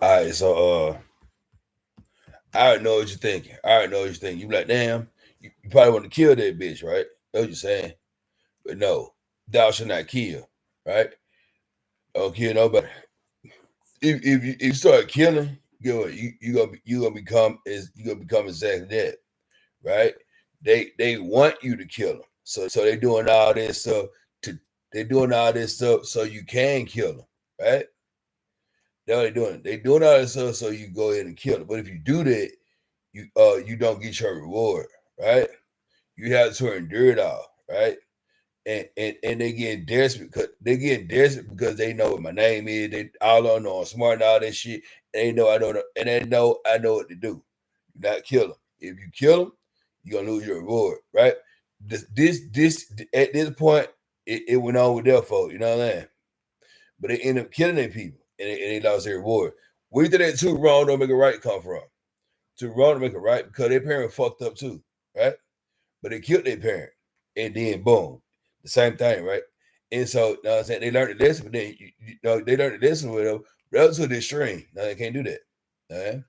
All right, so I already know what you're thinking. I already know what you're thinking. You be like, damn, you probably want to kill that bitch, right? That's what you're saying. But no, thou shalt not kill, right? Don't kill nobody. If you start killing, you know what, you gonna become exactly that, right? They want you to kill them, so they doing all this stuff to they doing all this stuff so you can kill them, right? That's what they doing. They doing all this stuff so you go ahead and kill them. But if you do that, you don't get your reward, right? You have to endure it all, right? And they get desperate because they know what my name is. They all on know I'm smart and all that shit. And they know I know what to do. You not kill them. If you kill them, you're gonna lose your reward, right? This at this point, it went on with their fault, you know what I'm saying? But they end up killing their people and they lost their reward. Where did that too wrong don't make a right come from? Too wrong to make a right because their parent fucked up too, right? But they killed their parent. And then boom, the same thing, right? And so, you know what I'm saying, they learned the lesson, but then they learned the lesson with them relative to the extreme. Now they can't do that. Right?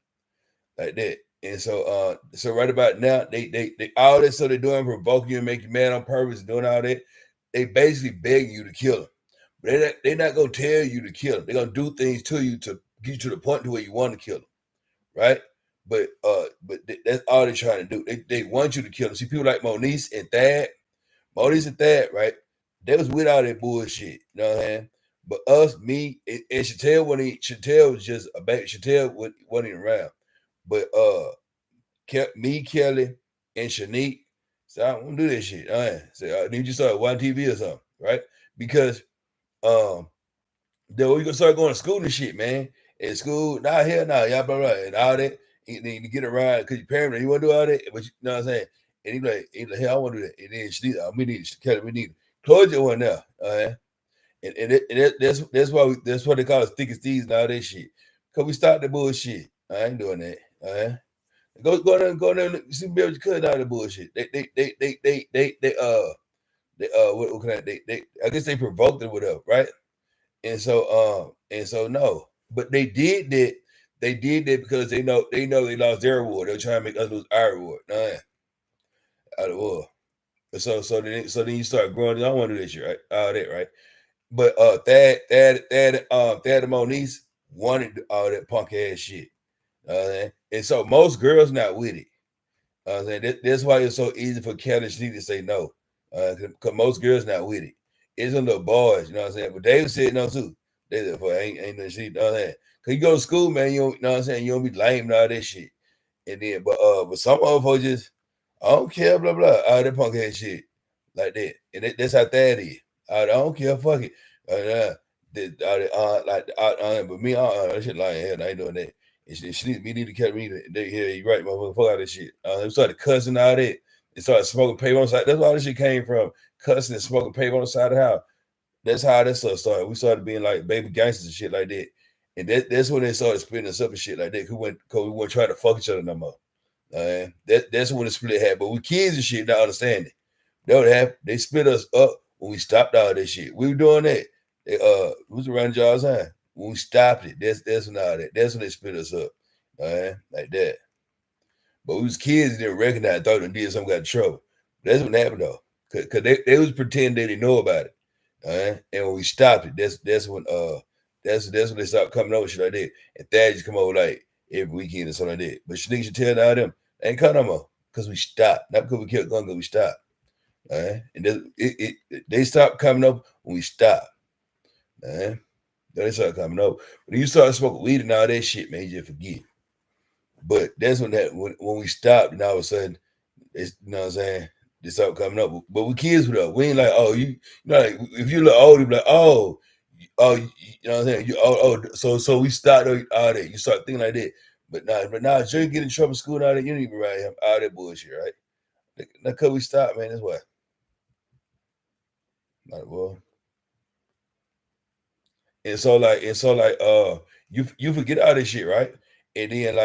Like that. And so right about now, they all that stuff they're doing, provoking you and make you mad on purpose, doing all that, they basically begging you to kill them. But they're not gonna tell you to kill them. They're gonna do things to you to get you to the point to where you want to kill them, right? But that's all they're trying to do. They want you to kill them. See, people like Moniz and Thad, right? They was with all that bullshit. You know what I'm saying? But us, me, and Chantel was just a baby. Chantel wasn't even around. But me, Kelly, and Shanique, so I don't do this shit. So I need you start watching TV or something, right? Because then we gonna start going to school and shit, man. At school, nah, hell nah, y'all blah blah and all that. And then you get around because your parents, you want to do all that, but you know what I'm saying? And he like, hey, I want to do that. And then we need Kelly, we need Claudia one now. That's why they call us thick as thieves and all that shit. Cause we start the bullshit. I ain't doing that. Go there, see me able to cut out the bullshit. What can they I guess they provoked it with us, right? And so no, but they did that. They did that because they know they lost their reward. They're trying to make us lose our reward. Nah, out of war. So then you start growing. I don't want to do this shit, right? All that, right? But Thad and Moniece wanted all that punk ass shit. And so most girls not with it. That's why it's so easy for Kelly Sneak to say no. Cause most girls not with it. It's the little boys, you know what I'm saying? But David said no too. They said, "For ain't no shit, you know what I'm saying? Cause you go to school, man, you know what I'm saying? You don't be lame and all that shit. And then, but some other folks just, I don't care, blah blah, all that punk ass shit like that. And that's how that is. I don't care, fuck it. But me, that shit lying hell, I ain't doing that. We need to catch me. Yeah, you right, motherfucker. Fuck all this shit. They started cussing all that. They started smoking paper on the side. That's where all this shit came from. Cussing and smoking paper on the side of the house. That's how that stuff started. We started being like baby gangsters and shit like that. And that's when they started splitting us up and shit like that. Cause we weren't trying to fuck each other no more. That's when the split happened. But we kids and shit not understanding. That would happen. They split us up when we stopped all that shit. We were doing that. We was around Jaws High. When we stopped it, that's when all that. That's when they split us up. Like that. But we was kids and didn't recognize, thought they did something, got in trouble. That's what happened though. Cause they was pretending they didn't know about it. And when we stopped it, that's when they stopped coming over shit like that. And Thad just come over like every weekend or something like that. But Shanique should tell all them, they ain't come no more. Because we stopped. Not because we kept going, because we stopped. And they stopped coming up when we stopped. Then they started coming up. When you start smoking weed and all that shit, man, you just forget. But that's when we stopped, and all of a sudden, you know what I'm saying? They started coming up. But we kids with us. We ain't like, oh, you know, like if you look old, you be like, oh, you know what I'm saying? So we start all that. You start thinking like that. But now, if you get in trouble in school and all that, you don't even write him all that bullshit, right? Now, cause we stopped, man. That's why. Like, well. And so you forget all this shit, right? And then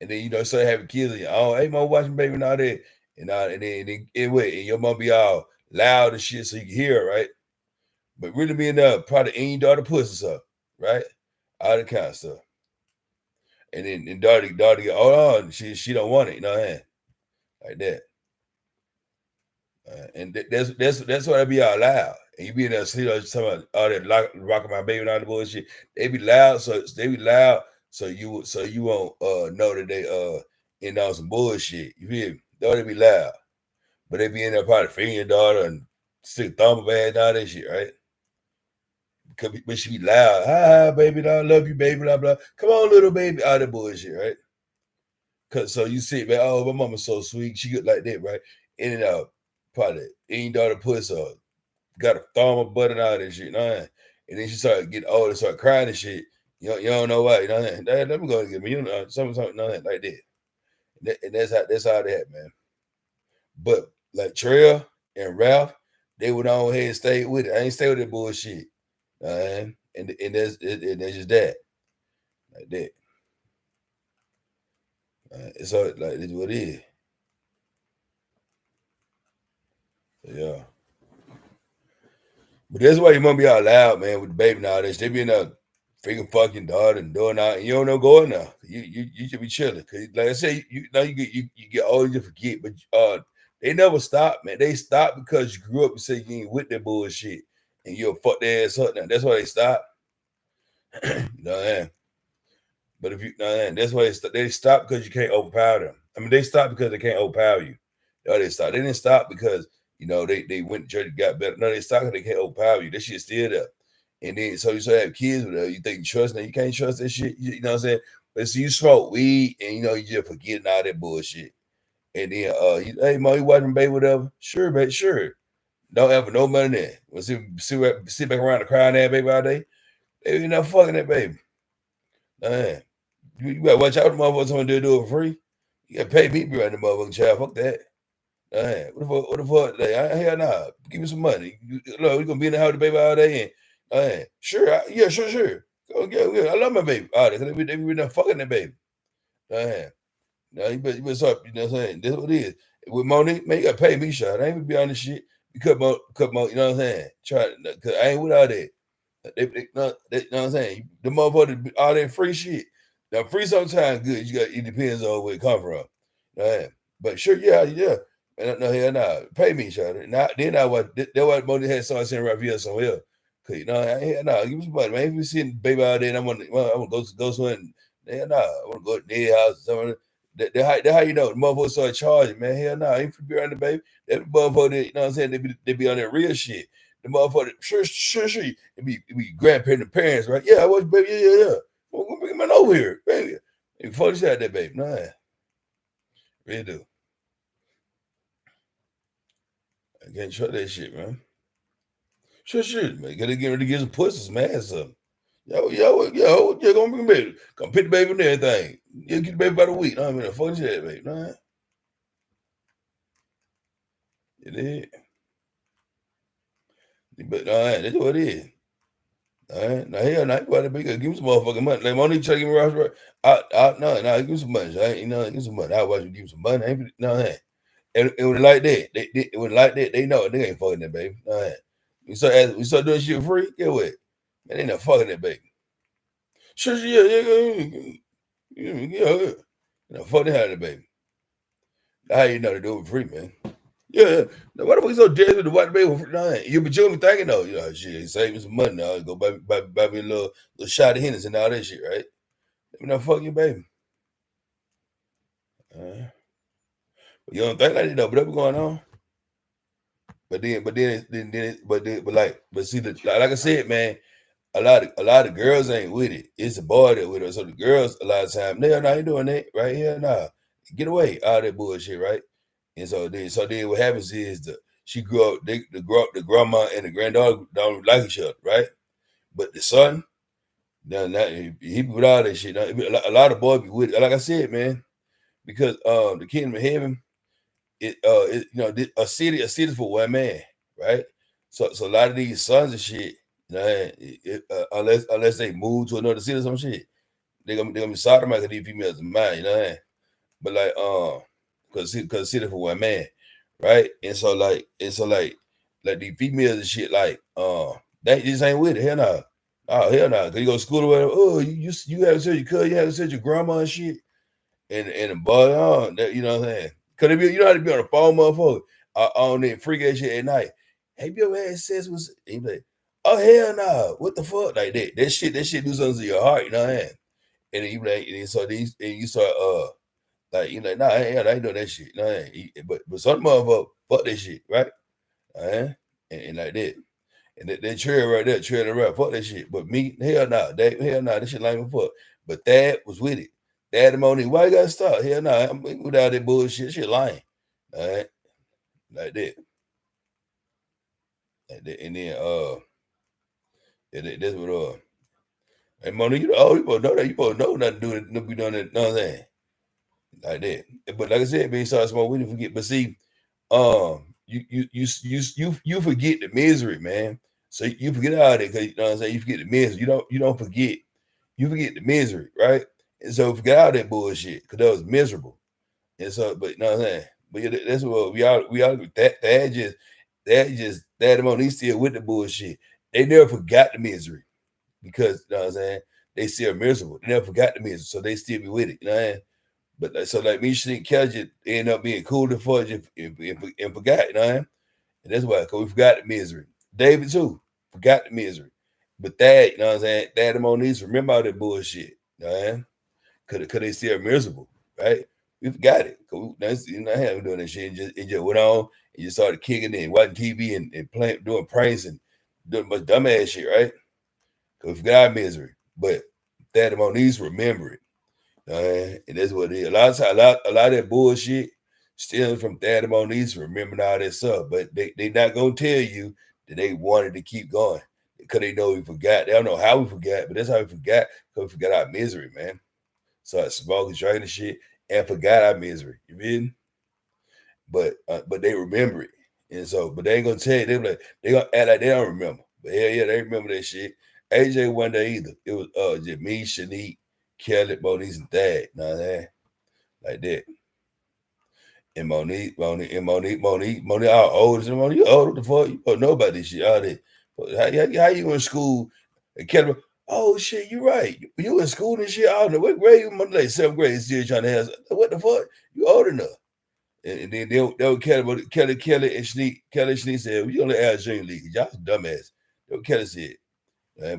and then start having kids and hey mom watching baby and all that. And your mom be all loud and shit so you can hear it, right? But really being probably ain't your daughter pussy stuff, right? all the kind of stuff. And then Darty get, oh, she don't want it, you know what I mean? Like that. And that's why they be all loud. And you be in there, see those talking about all that rocking my baby and all the bullshit. They be loud, so you won't know that they in on some bullshit. You feel me? They be loud, but they be in there probably feeding your daughter and stick thumb bad and all that shit, right? But she be loud, hi baby, I love you, baby, blah blah. Come on, little baby, all that bullshit, right? Cause so you see, man, oh, my mama's so sweet, she good like that, right? In and out, probably ain't daughter puts her, got a thumb of butt and all that shit, you know what I mean? And then she started getting old and started crying and shit. You don't know why, you know what I mean? Let me go and get me, you know, something, you know, like that. And that's how that, man. But like Trail and Ralph, they went on ahead and stayed with it. I ain't stay with that bullshit. And that's just that. Like that. It's all like it's what it is. So, yeah. But that's why you must be out loud, man, with the baby nowadays. They be in a freaking fucking daughter and doing out, and you don't know going now. You should be chilling. Cause like I said, you get old, you forget, but they never stop, man. They stop because you grew up and said you ain't with that bullshit and you'll fuck their ass up now. That's why they stop. You know what I mean? But if you know, that's why they stop because you can't overpower them. I mean, they stop because they can't overpower you. No, they stop. They didn't stop because they went to church and got better. No, they stopped because they can't overpower you. That shit still there. And then so you still have kids with her. You think you trust them. You can't trust that shit. You know what I'm saying? But see, you smoke weed and you just forgetting all that bullshit. And then hey mom, you watching baby, whatever? Sure, baby, sure. Don't ever no money there. Well, sit back around and crying that baby all day. They ain't not fucking that baby. Man. You gotta watch out the motherfuckers want to do it for free. You gotta pay me to be right the motherfucking child. Fuck that. Man, what the fuck? Hell nah. Give me some money. Look, we gonna be in the house with the baby all day and sure, sure. Go. I love my baby. All right, they be not fucking that baby. Now you better start, you know what I'm saying? That's what it is. With Monique, man, you gotta pay me, shot. I ain't gonna be on this shit. You cut more, you know what I'm saying? Cause I ain't with all that. You know what I'm saying? The motherfucker, all that free shit. Now, free sometimes good. It depends on where it come from. But sure, yeah. And no, hell nah. Pay me, shot. Now, then I was, that was Monique had started saying right here somewhere. Cause hell nah, give me some money, man. If you sitting baby out there and I want to go somewhere and hell nah, I want to go to their house or something. That how you know the motherfuckers start charging, man. Hell nah, I ain't finna be around the baby. That motherfucker, you know what I'm saying? They be on that real shit. The motherfucker, sure. It be grandparents and parents, right? Yeah, I watch baby, yeah. Well, we'll bring him over here, baby. You fuck shit out that baby. Nah. Really do. I can't trust that shit, man. Sure, man. Gotta get ready to get some pussy, some ass up. Yo, you're gonna bring the baby. Come pick the baby and everything. You get the baby by the week. I mean, fuck shit, baby. Nah. You did. But that's what it is. All right. Now hell, now you gotta give me some motherfucking money. Like Monique try to give me right. No, give me some money. Give me some money. I watch you give me some money. And it was like that. It was like that. They know they ain't fucking that baby. All right. We start doing shit free. Get what? Man, they not fucking that baby. Sure, yeah. Fuck the hell out of that baby. How you know they do it free, man? Yeah. Now, why the fuck you so desperate to watch the baby for free? You be thinking though, shit, save me some money now. Go buy me a little shot of Hennessy and all that shit, right? Let me not fuck your baby. But you don't think like that though, but that be going on. But see, like I said, man, a lot of girls ain't with it. It's the boy that with her. So the girls, a lot of time, no, I ain't doing that right here. Nah, get away, all that bullshit, right? And so then what happens is she grew up. The grandma and the granddaughter don't like each other, right? But the son, now he with all that shit. Now, a lot of boys be with it. Like I said, man, because the kingdom of heaven, a city is for one man, right? So a lot of these sons and shit, unless they move to another city or some shit, they're gonna be sodomizing these females in mind, you know what I mean? But because city for one man, right? And so like these females and shit, like they just ain't with it. Hell no. Oh hell no! Cause you go to school or whatever. Oh, you haven't said your cousin, you haven't said your grandma and shit. And the boy on that, you know what I'm saying? Cause if you know how to be on the phone, motherfucker, on that freak ass shit at night. Have you ever had sex with? And you like, oh hell no! What the fuck? Like that? That shit do something to your heart, you know what I'm saying? And then you like, and then so these, and you start like you like, nah, I ain't doing that shit. No, but some motherfucker fuck that shit, right? And like that. And that trail right there, trail around, fuck that shit. But me, hell no, that shit lame as fuck. But Thad was with it. Thad and Monique, why you gotta stop? Hell no, I'm without that bullshit, shit lying. All right, like that. Like that. And then that's what and Monique, you supposed to know that. You supposed to know not to do it, not be doing it, know what I'm saying? Like that. But like I said, being started smoke, we didn't forget. But see, you forget the misery, man. So you forget all that because you know what I'm saying. You forget the misery. You don't forget. You forget the misery, right? And so forget all that bullshit because that was miserable. And so, but you know what I'm saying. But yeah, that's what we all that Monique still with the bullshit. They never forgot the misery because you know what I'm saying. They still miserable. They never forgot the misery, so they still be with it. You know what I'm saying? But so like me, Shanique Kelly just end up being cool to fudge and forgot, you know what I mean? And that's why, because we forgot the misery. David too, forgot the misery. But that, you know what I'm saying? That and Monique remember all that bullshit, you know what I mean? Cause they still miserable, right? We forgot it. Cause that's you know how we doing that shit. It just went on and you started kicking it and watching TV and playing doing pranks and doing much dumbass shit, right? Cause we forgot our misery. But that and Monique remember it. And that's what it is. A lot of that bullshit stealing from Thad and Monique, remembering all that stuff. But they not gonna tell you that they wanted to keep going because they know we forgot. They don't know how we forgot, but that's how we forgot because we forgot our misery, man. So I smoking, drinking shit, and forgot our misery. You mean? But they remember it, and so but they ain't gonna tell you. They gonna act like they don't remember. But hell yeah, they remember that shit. AJ wasn't there either. It was just me, Shanique, Kelly, Monique, and Thad. You know what I'm saying? Like that. And Monique, our oldest. Monique, you old, what the fuck? You don't know about this shit, all that. How you in school? And Kelly, oh shit, you right. You in school and shit. I don't know what grade you like 7th grade, still trying to have what the fuck? You old enough. And then they'll Kelly and Sneak said, well, you only ask junior league. Y'all dumbass. That's what Kelly said.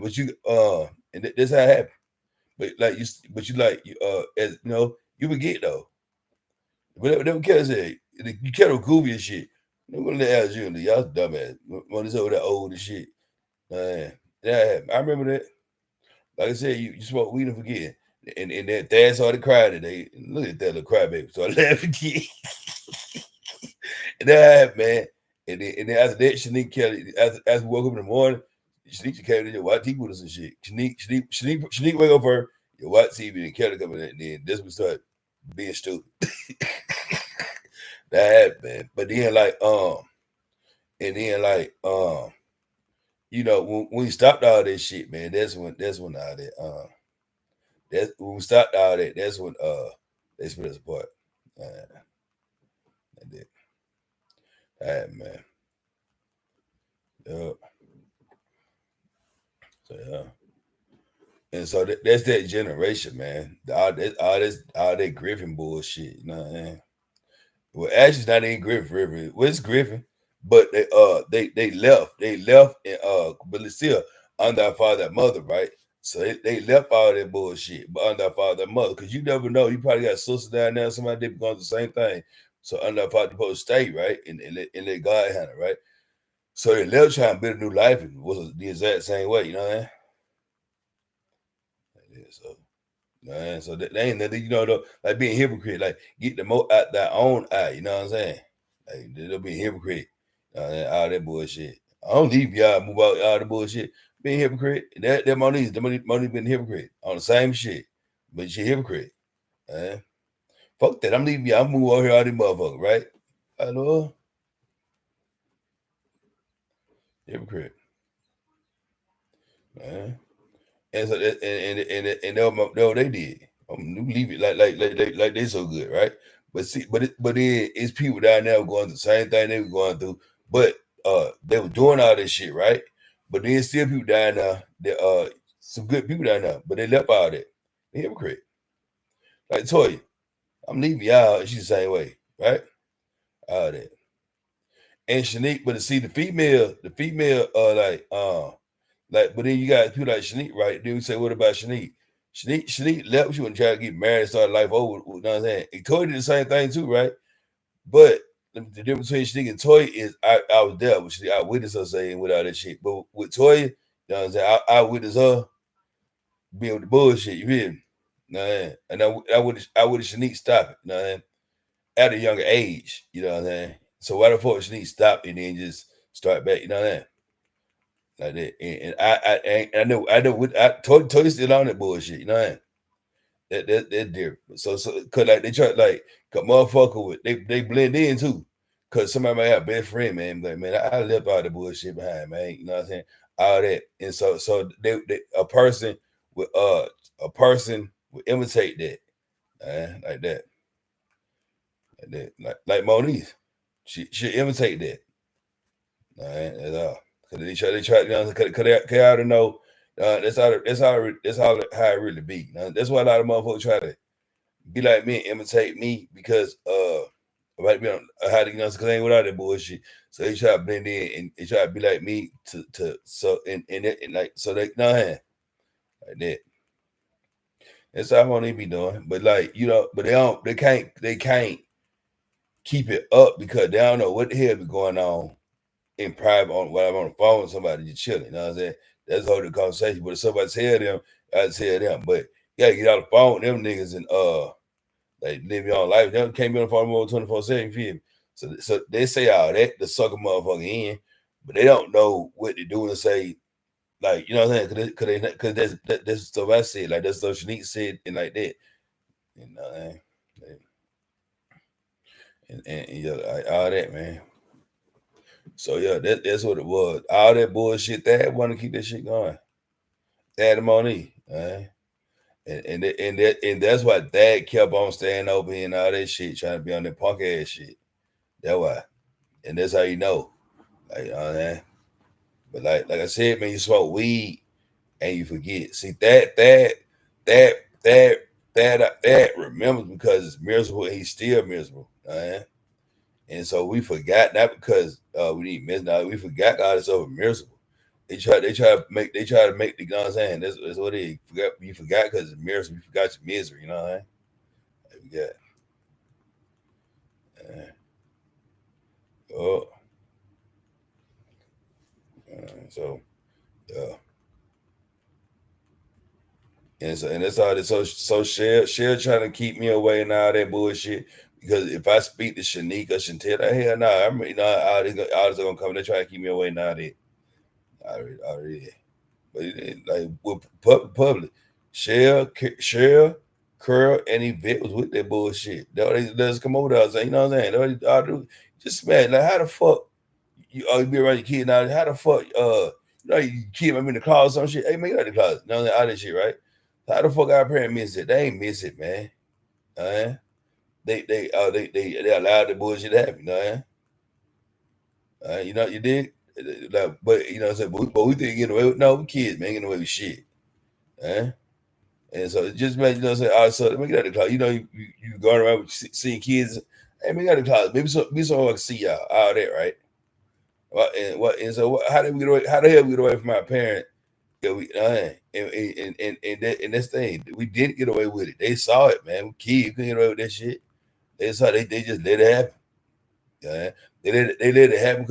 But you and that's how it happened. But you like as you know, you forget though. But that what Kelly said. You Kelly goofy and shit. I'm gonna let ask junior league. Y'all dumbass. When it's over that old and shit. Yeah, I remember that. Like I said, you smoke weed and forget. And that Dad started crying today. Look at that little crybaby. So I laughing again. And that happened, man. And then after that, Shanique Kelly, as we woke up in the morning, Shanique came in and watch TV with us and shit. Shanique wake up her, you watch TV and Kelly coming in, and then this we start being stupid. That happened, man. But then you know, when we stopped all that shit, man, that's when all that that's when we stopped all that, that's when they split us apart. That did. All right, man. Yep. So yeah. And so that's that generation, man. All that Griffin bullshit. You know what I mean? Well, actually, it's not even Griffin. Well, it's Griffin, but they left. They left, and but it's still under our father and mother, right? So they left all that bullshit, but under our father and mother, because you never know. You probably got a sister down there, somebody they going through the same thing. So under our father supposed to stay, right, and let God handle, right? So they left trying to build a new life and was the exact same way, you know what I mean? Yeah, so, so they ain't nothing, you know, though, like being hypocrite, like get the mo out their own eye, you know what I'm saying? Like they'll be a hypocrite, all that bullshit. I don't leave y'all, move out all the bullshit. Being hypocrite, that Monique been a hypocrite on the same shit, but she hypocrite. Fuck that, I'm leaving y'all, I'm moving over here all these motherfuckers, right? Hello, hypocrite, man. And so and that what they did. Leave it like they so good, right? But see, but then it's people down there going through the same thing they were going through, but they were doing all this shit, right? But then still people down there that some good people down there, but they left all that. They hypocrite. Like Toya, I'm leaving y'all, and she's the same way, right? All that. And Shanique, but to see the female, but then you got people like Shanique, right? Then we say, what about Shanique? Shanique left. She wouldn't try to get married and start life over. You know what I'm saying? And Toy did the same thing too, right? But the difference between Shanique and Toy is I was there with Shanique. I witnessed her saying without that shit. But with Toy, you know what I'm saying? I witnessed her being with the bullshit. You feel me? You know what I'm saying? And I would Shanique stop it. You know what I'm saying? At a younger age. You know what I'm saying? So why the fuck Shanique stop and then just start back? You know what I'm saying? Like that, and I know I Toy still on that bullshit. You know what I mean? That's different. So cause like they try like cause motherfucker with they blend in too. Cause somebody might have a best friend, man. Like, man, I left all the bullshit behind, man. You know what I'm saying? All that. And so they a person would imitate that. Like that. Like that. Like Monique. She imitate that. That's all. Cause they try, you know, cause they already know that's how it really be. That's why a lot of motherfuckers try to be like me and imitate me because about be on how to, you know, cause they ain't without that bullshit. So they try to blend in and they try to be like me to so and like so they like that. That's all I want to be doing. But like, you know, but they can't keep it up because they don't know what the hell be going on in private while I'm on the phone with somebody just chilling. You know what I'm saying? That's the whole conversation. But if somebody tell them, I tell them. But you gotta get out the phone with them niggas and like live your own life. They can't be on the phone more 24/7, you feel me? So they say all that to suck a motherfucker in, but they don't know what to do and say, like, you know what I'm saying? Cause that's stuff I said, like that's stuff Shanique said and like that. You know what I mean? And yeah, like, all that, man. So yeah, that's what it was. All that bullshit. That want to keep that shit going. Had him on E, right? And that's why Dad kept on staying over here and all that shit, trying to be on that punk ass shit. That's why, and that's how you know, like, you know what I mean? But like I said, man, you smoke weed and you forget. See that remembers because it's miserable and he's still miserable, right? And so we forgot not because we need miss. Now we forgot all this over miserable. They try to make the, you know what I'm saying? That's what it is. You forgot because it's miserable. You forgot your misery, you know what I mean? Yeah. Oh, so yeah. And that's all that. So Shell trying to keep me away and all that bullshit. Because if I speak to Shanika, Chantel, hell no, I'm you know all this are gonna come. They try to keep me away now. That already. But like with public, Shell, Curl, and Yvette was with that bullshit. They just come over there and say, you know what I'm saying? All do just man, like how the fuck you be around your kid now? How the fuck you know you keep them in the closet, some shit. Hey man, get out the closet. You know what I'm saying? All that shit, right? How the fuck our parents miss it? They ain't miss it, man. They allowed the bullshit to happen, you know. You know you did, like, but you know what I'm saying. But we didn't get away with no kids, man, getting away with shit, eh? And so it just made you know say, all so let me get out the closet. You know you going around with seeing kids. Hey, me get out the closet. Maybe so I can see y'all all that, right? How did we get away? How the hell we get away from our parents? Yeah, and that's the thing. We didn't get away with it. They saw it, man. Kids couldn't get away with that shit. They saw they just let it happen. Yeah, they let it happen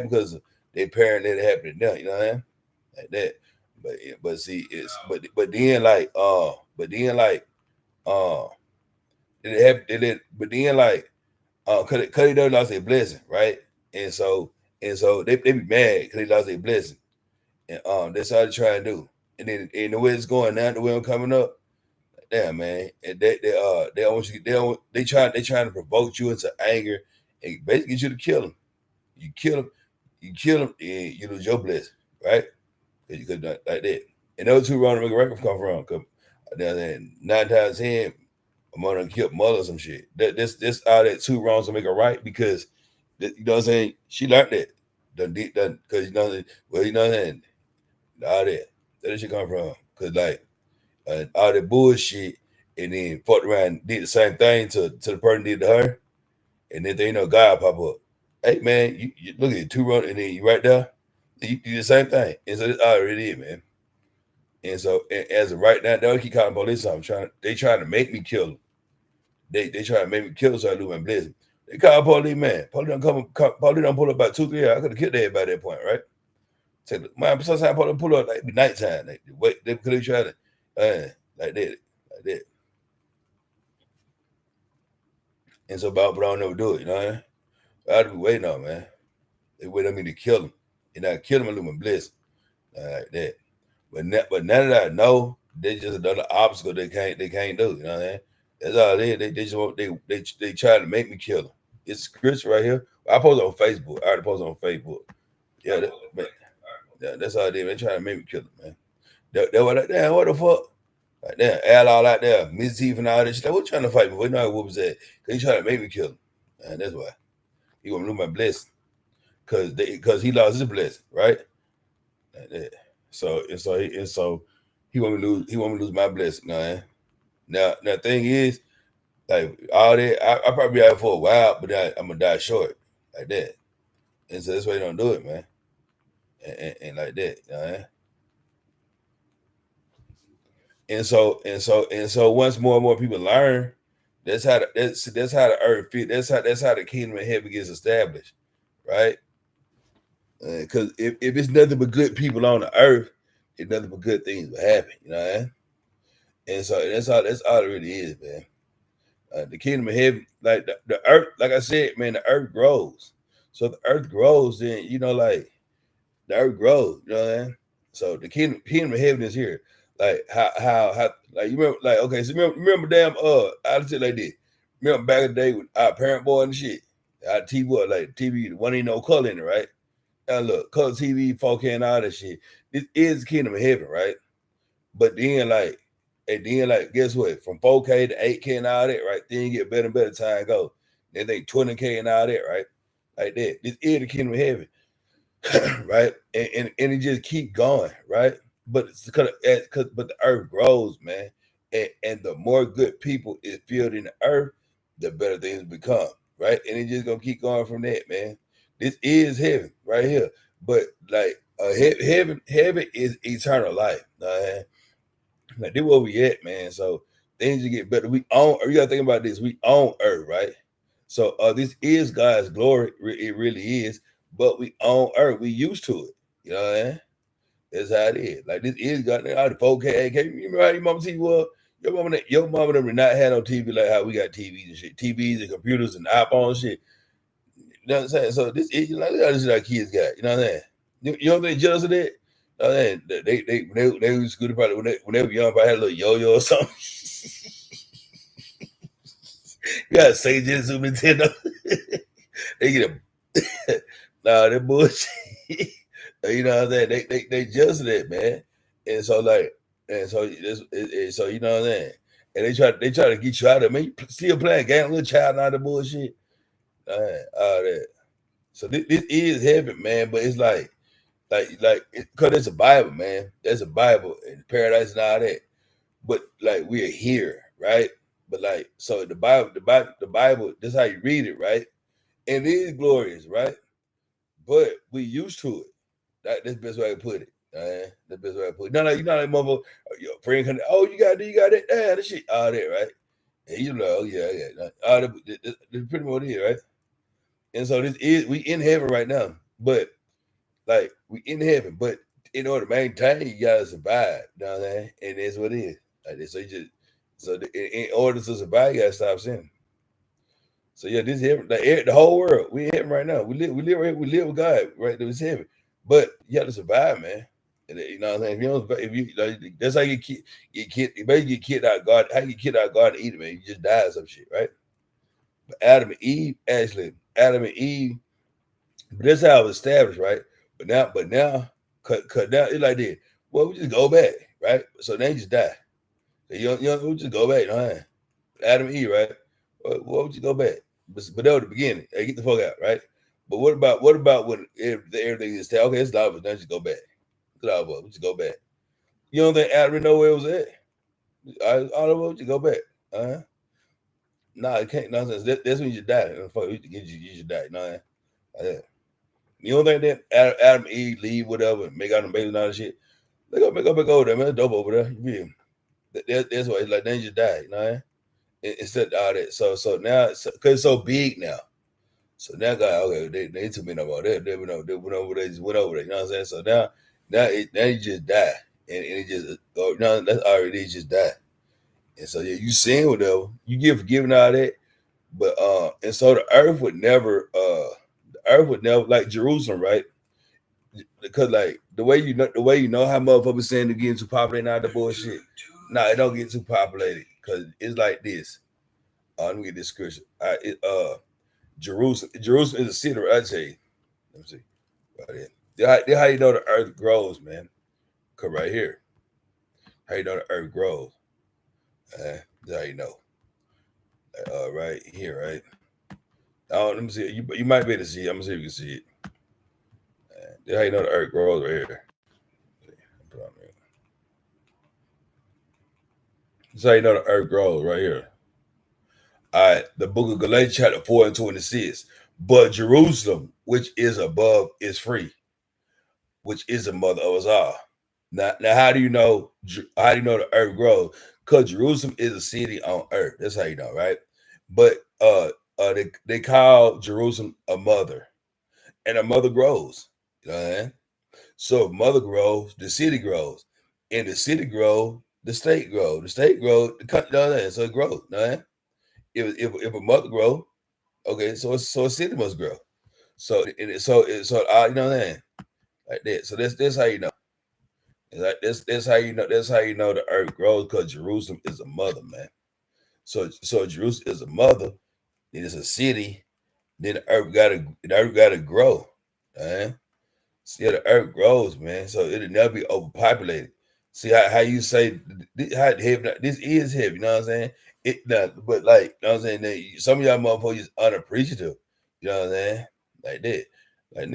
because their parent let it happen to them. You know what I mean? Like that. But see, it's but then like uh it happened. But then like cause they done lost their blessing, right? And so they be mad because they lost their blessing. And that's all they try to do. And then the way it's going now, the way I'm coming up, damn man. And they want you they trying to provoke you into anger and basically get you to kill them. You kill them, and you lose your blessing, right? Because you could not like that. And those two wrong to make a record come from. Cause 9 times 10, I'm gonna kill mother or some shit. This all that two wrongs to make a right because you know what I'm saying? She learned that. Done because you know well, you know what I'm saying? All that. Where did she come from? Cause like all that bullshit, and then fucked around, did the same thing to the person did to her, and then God pop up. Hey man, you look at 2 run, and then you right there, you do the same thing, and so that's all it is, man. And so as of right now, they keep calling police on. They trying to make me kill them. They try to make me kill so I lose my blessing. They call police, man. Police don't police don't pull up about 2-3 hours. I could have killed everybody at that point, right? So, man, sometimes police pull up like it be nighttime. Like wait, they could have tried to like that. And so but I don't never do it, you know what I mean? I'd be waiting on, man. They wait on me to kill them. And I kill them and lose my blessing. Like that. But now that I know, they just another obstacle they can't do, you know what I mean? That's all it is. They just want they try to make me kill them. It's scripture right here. I post it on Facebook. I already posted on Facebook. Yeah, that's all it is. They trying to make me kill them, man. They were like, damn, what the fuck? Like, damn, Al all out there, Miss Teeth and all this shit. Like, what trying to fight me? We know what was that? Because he trying to make me kill him. And that's why. He gonna lose my blessing. Because he lost his blessing, right? Like that. So he want me to lose my blessing, man. Now thing is, like all that, I probably be out for a while, but I'm gonna die short, like that. And so that's why you don't do it, man. And like that, you know, man. And so once more and more people learn, that's how the earth fit. That's how the kingdom of heaven gets established, right? Because if it's nothing but good people on the earth, it's nothing but good things will happen, you know what I mean? And so that's all it really is, man. The kingdom of heaven, like the earth, like I said, man, the earth grows. So if the earth grows, then like the earth grows, you know what I mean? So the kingdom of heaven is here. Like how like you remember, like, okay, so remember damn I'll say like this. Remember back in the day with our parent boy and shit, our TV, like TV, one ain't no color in it, right? Now look, color TV, 4K and all that shit. This is the kingdom of heaven, right? But then guess what? From 4K to 8K and all that, right? Then you get better and better time go. Then they 20K and all that, right? Like that. This is the kingdom of heaven. Right? And it just keep going, right? But it's because the earth grows, man. And the more good people is filled in the earth, the better things become, right? And it just gonna keep going from that, man. This is heaven right here. But like heaven is eternal life. Like this where we at, man. So things get better. We own, you gotta think about this. We own earth, right? So this is God's glory. It really is. But we own earth. We used to it. You know what I mean? That's how it is. Like this is God. All the 4K, 8K. You remember how your mama TV was? Your mama did not have no TV like how we got TVs and shit. TVs and computers and iPhones and shit. You know what I'm saying? So this is like this is our kids got. You know what I'm saying? You don't think jealous of that? They was good probably when they were young, probably had a little yo-yo or something. You gotta say this Super Nintendo. They get a nah, that bullshit. You know what I'm saying? They jealous of that, man. And so so you know what I'm saying? And they try to get you out of it. Man, you still playing game, little child, out of bullshit. All that. So this is heaven, man. But it's like because there's a Bible, man. There's a Bible and paradise and all that. But like we're here, right? But like so the Bible, that's how you read it, right? And it is glorious, right? But we used to it. That's the best way I can put it. The best way I put it. No, you know that mother, your friend can, oh, you got that, that shit, all that, right? And you know, oh yeah. All that's pretty much it, right? And so we in heaven right now. But like we in heaven, but in order to maintain, you gotta survive. You know what I'm saying? And that's what it is. Like so in order to survive, you gotta stop sinning. So yeah, this heaven, the whole world, we in heaven right now. We live with God, right? It's heaven. But you have to survive, man. And, you know what I'm saying? If you like, that's how you basically get kicked out of God. How you get kicked out of God to eat it, man? You just die or some shit, right? But Adam and Eve, but that's how it was established, right? But now, cut down. It's like this. Well, we just go back, right? So they just die. So we just go back, you know? Adam and Eve, right? Well, would you go back? But that was the beginning. Hey, get the fuck out, right? But what about when everything is okay? It's lava. Now just go back. We just go back. You don't think Adam didn't know where it was at? I don't know. You go back. Nah, it can't nonsense. That's when you just die. You just die. Nah, you don't think that Adam Eve leave whatever, make out them babies and all that shit? They go back over there, man. It's dope over there. You feel? That's why it's like they just die. You know? Instead of all that. So now, because it's so big now. So now, God, okay, they took me about that. They went over there, just went over there. You know what I'm saying? So now you just die, and it just that's already it just die. And so yeah, you sin whatever, you get forgiven all that, but and so the earth would never like Jerusalem, right? Because like the way you know how motherfuckers saying to get too populated now the bullshit. Nah, it don't get too populated because it's like this. Let me get this scripture. Jerusalem is a city, right? I tell you. Let me see. Right here. How you know the earth grows, man? Cause right here. How you know the earth grows? That's how you know. Right here, right? Oh, let me see. You might be able to see it. I'm gonna see if you can see it. That's how you know the earth grows right here. That's how you know the earth grows right here. All right, the book of Galatians, chapter 4 and 26. But Jerusalem, which is above, is free, which is the mother of us all. Now, how do you know? How do you know the earth grows? Because Jerusalem is a city on earth. That's how you know, right? But they call Jerusalem a mother, and a mother grows. You know what I mean? So if mother grows, the city grows, and the city grows, the state grows. The state grows, the country. You know what I mean? So it grows. You know what I mean? If a mother grow, okay, so a city must grow. So you know what I mean? Like that. So that's how you know. Like that's how you know. That's how you know the earth grows because Jerusalem is a mother, man. So Jerusalem is a mother. Then it's a city. Then the earth gotta grow. Man. See how the earth grows, man. So it'll never be overpopulated. See how you say how heavy this is heavy. You know what I'm saying? But like you know what I'm saying. Some of y'all motherfuckers is unappreciative. You know what I'm saying? Like that. Like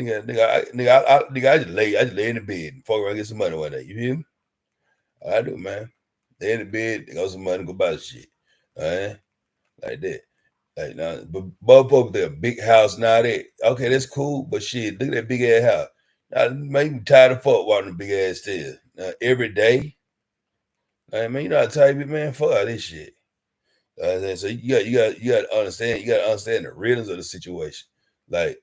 I just lay in the bed and fuck around and get some money one day. You feel me? I do, man. Lay in the bed, they got some money, go buy shit. Alright? Like that. Like now, but motherfuckers with a big house now that okay, that's cool, but shit, look at that big ass house. Now make me tired of fuck walking the big ass stairs. Now every day. I mean, you know how type it, man, fuck all this shit. So you got to understand the rhythms of the situation. Like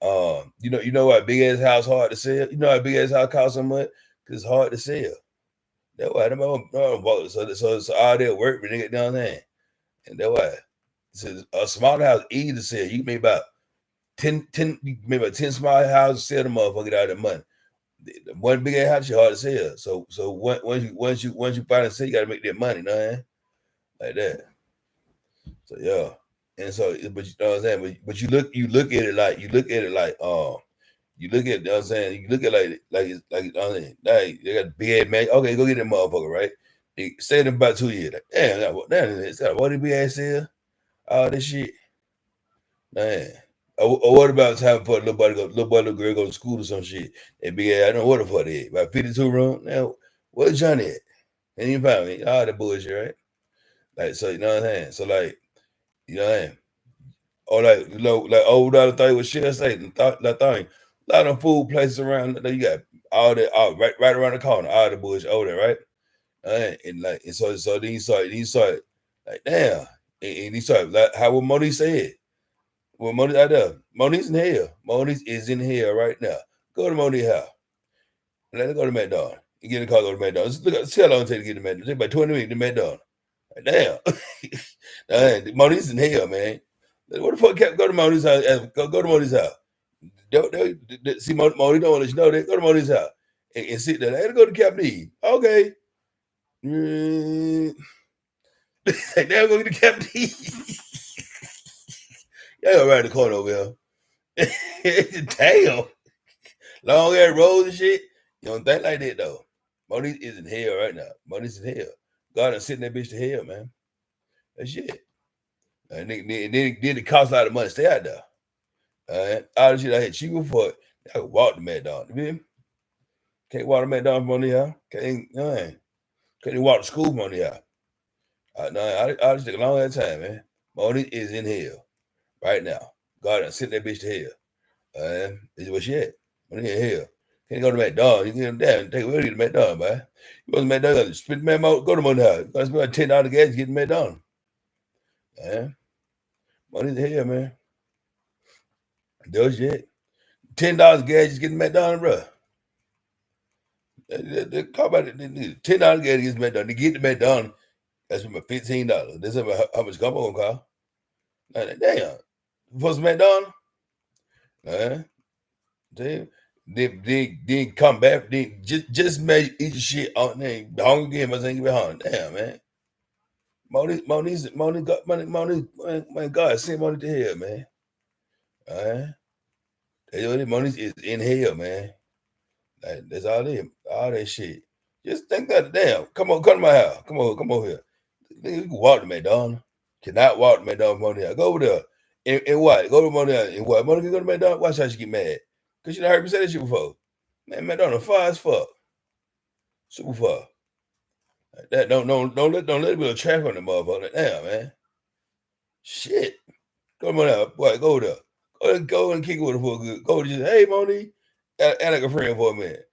you know why big ass house hard to sell? You know why big ass house costs so much? Because it's hard to sell. That's why them so all that work, but nigga down there. And that's why a small house easy to sell. You can make about 10 small houses, sell the motherfucker out of the money. One big ass house is hard to sell. So once you finally sell, you gotta make that money, man. Like that. So yeah. And so but you know what I'm saying? But you look at it like you look at you know what I'm saying, you look at like they got big ass man. Okay, go get that motherfucker, right? They stay in about 2 years. Like, damn, is that what it be ass here? All this shit. Man. Or what about time for little boy, little girl go to school or some shit? And big ass, I don't know what the fuck they is. About 52 room. Now, where's Johnny at? And you found me. All that bullshit, right? Like, so you know what I'm saying? So like, you know what I'm saying? Or like, you know, like old other thing with shit I say, that thing. A lot of food places around. You got all that, right around the corner, all the bullshit over there, right? And so then you saw like damn, and he started like how what Moni said. Well, Moni out there, Moni's in here. Moni's is in here right now. Go to Moni's house. Let her go to McDonald's. You get a car, go to McDonald's. Look at see how long it take to get to McDonald's. Take about 20 minutes to McDonald's. Like, damn. Moni's in here, man. What the fuck kept go to Moni's house? Go to Moni's house. See, Moni don't want to let you know that. Go to Moni's house and sit there. Let her go to Captain. Okay. Like, they'll go get the Captain. Y'all right in the corner over here. Damn. Long ass roads and shit. You don't think like that though. Monique is in hell right now. Monique's in hell. God done sitting that bitch to hell, man. That shit. And then it costs a lot of money to stay out there. All right. All the shit I had cheaper for it. I could walk the McDonald's. You feel me? Can't walk the McDonald's from on here. Can't. Couldn't walk to school money out. No, I just take a long ass time, man. Money is in hell right now. God done sent that bitch to hell. This is where she at. Money in hell. Can't go to McDonald's. You can get down. Take a to McDonald's, man. You go to McDonald's, spend man, go to money house. You gotta spend $10 gas to get to McDonald's. Man. Money's in hell, man. Does shit. $10 gas just getting McDonald's, bro. They talk about it. $10 gas to get to McDonald's. To get to McDonald's, that's about $15. That's about how much combo gonna cost. Damn. For some McDonald's? Damn. Then come back. Then just make eat your shit on there. Hungry again, but ain't get hungry. Damn, man. Money, man, God, send money to hell, man. Money is in hell, man. That's all it is. All that shit. Just think that, damn. Come on, come to my house. Come on here. You can walk to McDonald's. Cannot walk to McDonald's money. Go over there. And what? Go to money. And what? Money can go to McDonald's. Why should she get mad? Because you done heard me say that shit before. Man, McDonald's far as fuck. Super far. That don't let it be a traffic on the motherfucker. Damn, man. Shit. Go to money. Boy, go there. Go and kick with her for a good. Go to just, hey, Moni. Act like a friend for a minute.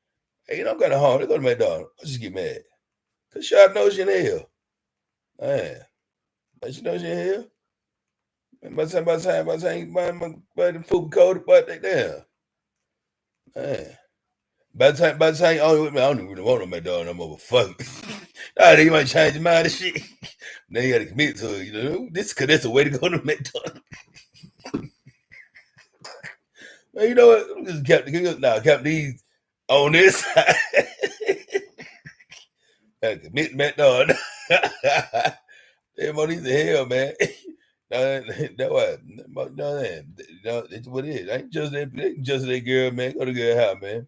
Hey, you know, I'm kind of home. They go to McDonald's. I just get mad. Because y'all knows you in hell. Man. But you know she in hell. And by the time you buy the food cold, but they damn. Man. By the time you only with me, I don't even really want no McDonald's, no motherfucker. You might change your mind and shit. Then you gotta commit to it, you know. Cause that's the way to go to McDonald's. Man, you know what? I'm just kept these on this side. Commit McDonald's. Damn, all these in hell, man. That's what. No, it's what it is. Ain't just that girl, man. Go to girl house, man.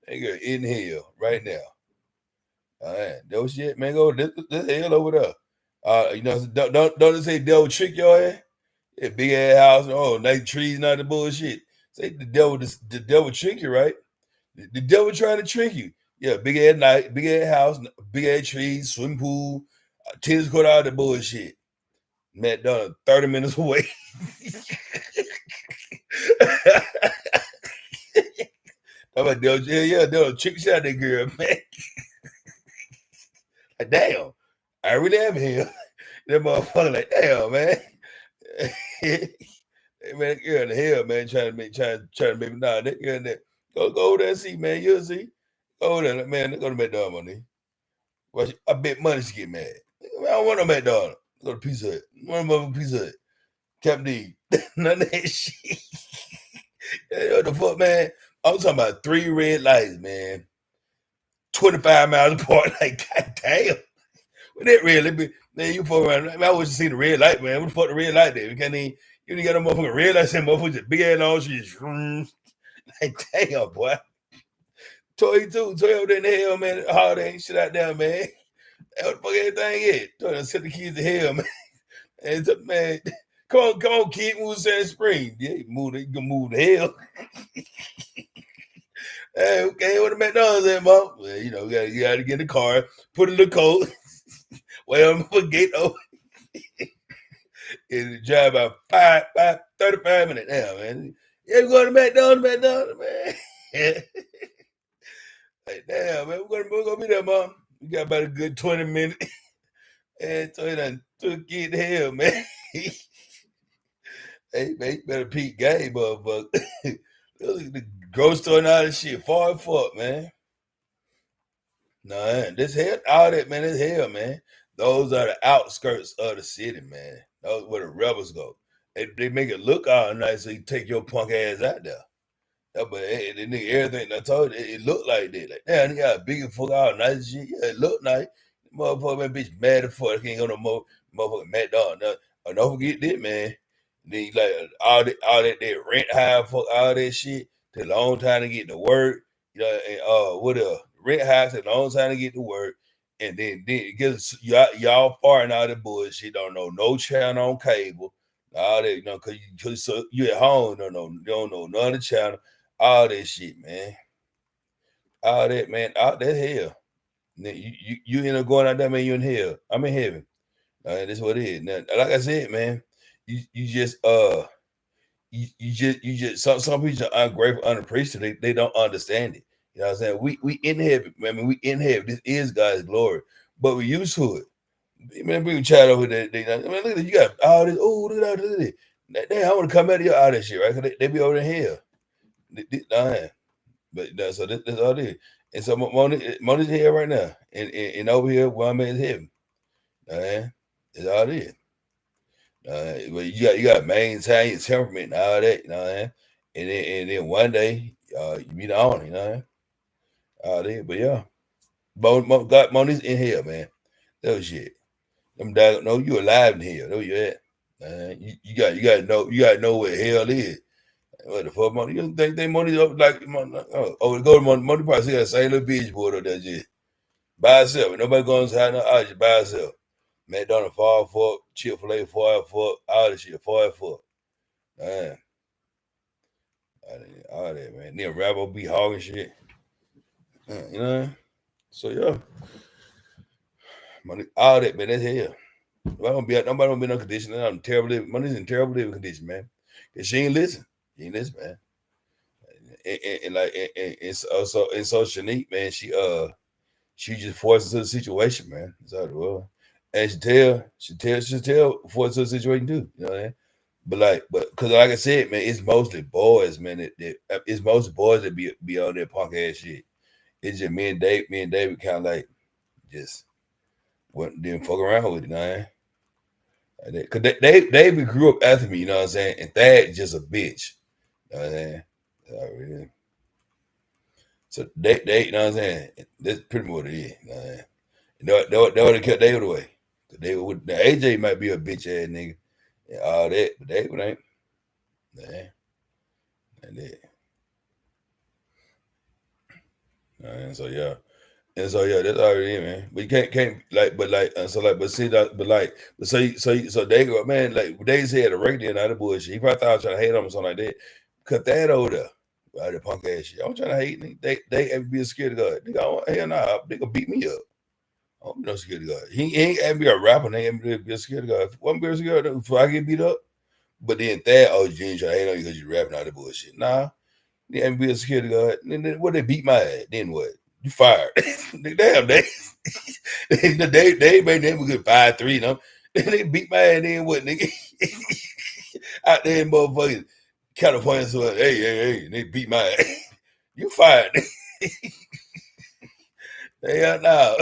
That girl in hell right now. All right, that was shit, man. Go this hell over there. You know, don't they say devil trick your ass? Yeah, big ass house, nice trees, not the bullshit. Say the devil trick you, right? The devil trying to trick you. Yeah, big ass house, big ass trees, swimming pool, tennis court, out the bullshit. McDonald's 30 minutes away. I'm like, they'll trick shot that girl, man. Like, damn, I really am here. That motherfucker, like, damn, man. Hey, man, that girl in the hell, man, trying to make that girl in there. Go over there and see, man. You'll see. Go over there, man. Go to McDonald's, money. Well, I bet money she get mad. I don't want no McDonald's. Go to Pizza Hut. One motherfucking Pizza Hut. Captain D. None of that shit. What the fuck, man? I'm talking about 3 red lights, man. 25 miles apart. Like, goddamn. What that really be? Man, you fuck around. Man, I wish you see the red light, man. What the fuck the red light there? You can't even, you ain't got no motherfucking red lights and motherfuckers just big ass long shit. Like, damn, boy. Toy over there in the hell, man. Holiday ain't shit out there, man. What the fuck everything is? Toy send the kids to hell, man. And man, come on, kid, move to Sand Spring. Yeah, you can move to hell. Hey, okay, what the McDonald's at, mom? Well, you know, you gotta get in the car, put in the coat, wait on the gate open, and drive about 35 minutes now, man. Yeah, we're going to McDonald's, man. Like, damn, man, we're gonna be there, mom. We got about a good 20 minutes. And so it took kid to hell, man. Hey, man, you better peek game, motherfucker. Look at the grocery store and all this shit. Far as fuck, man. Nah, this hell, all that, man, this hell, man. Those are the outskirts of the city, man. Those where the rebels go. They make it look all nice so you take your punk ass out there. Yeah, but the nigga, everything I told you, it looked like that. Like, damn, they got big and fuck all nice shit. Yeah, it looked nice. Motherfucker, man, bitch mad as fuck. Can't go no more motherfucking McDonald's. Don't forget that, man. Then you like all that rent high, fuck all that shit. Take a long time to get to work. You know, and what else? Rent high take a long time to get to work. And then it gets y'all far and all that bullshit. Don't know no channel on cable. All that, you know, cause you at home, you don't know none of the channel. All that shit, man. All that, man. All that hell. You end up going out there, man. You in hell. I'm in heaven. That's what it is. Now, like I said, man, you just you just some people are ungrateful, unappreciative. They don't understand it. You know what I'm saying? We in heaven. I mean, we in heaven. This is God's glory, but we used to it. Man, people chat over there. I mean, look at this. You got all this. Oh, look at this. Damn, I want to come out of all this shit, right? Cause they be over in hell. But so that's all it is. And so Moni's here right now, and over here where I'm at is heaven. That's all it is. But you got to maintain your temperament and all that, you know what I mean? And then one day, you be the owner, you know what I mean? All that, but yeah. God, Moni's in here, man. That was shit. Them dog, no, you alive in here. Know you at. You got to know what hell is. What the fuck, Money? You don't think they money up like to go to Money probably see that same little beach board up there just by itself. Nobody goes inside no just by itself. McDonald's 4 Chick-fil-A 4 all this shit 4 Man. All that, man. Then Rabbo be hogging shit. You know? So yeah. Money, all that, man, that's hell. Nobody don't be in no condition. I'm terrible living. Money's in terrible living condition, man. Cause she ain't listen. She ain't listen, man. And so Shanique, man, she just forced into the situation, man. That's how it was. And she tell forced into the situation too. You know what I mean? But because like I said, man, it's mostly boys, man. It's mostly boys that be on that punk ass shit. It's just me and David kind of like just didn't fuck around with it, man. Cause David grew up after me, you know what I'm saying? And Thad just a bitch. You know what I'm saying? Really. So they, you know what I'm saying? That's pretty much what it is. You know what I'm saying? That would have kept David away. Now AJ might be a bitch ass nigga and all that, but David ain't. Nah. And that. So yeah. And so yeah, that's all it is, man. But you can't so they go, man, like they said a regular and other bullshit. He probably thought I was trying to hate him or something like that. Cut that over there. Out the punk ass shit. I'm trying to hate nigga. They ever be a scared of God. Nigga, hell nah, they gonna beat me up. I don't be no scared of God. He ain't ever be a rapper, they ain't be a scared of God. If one be scared of God before I get beat up. But then that, you ain't trying to hate on you because you rapping all the bullshit. Nah. They ain't be a scared of God. Then what they beat my ass? Then what? You fired. Damn, they made them a good 5-3, no? They beat my ass, then what, nigga? Out there in motherfucking California, so hey, they beat my ass. You fired. Hell no.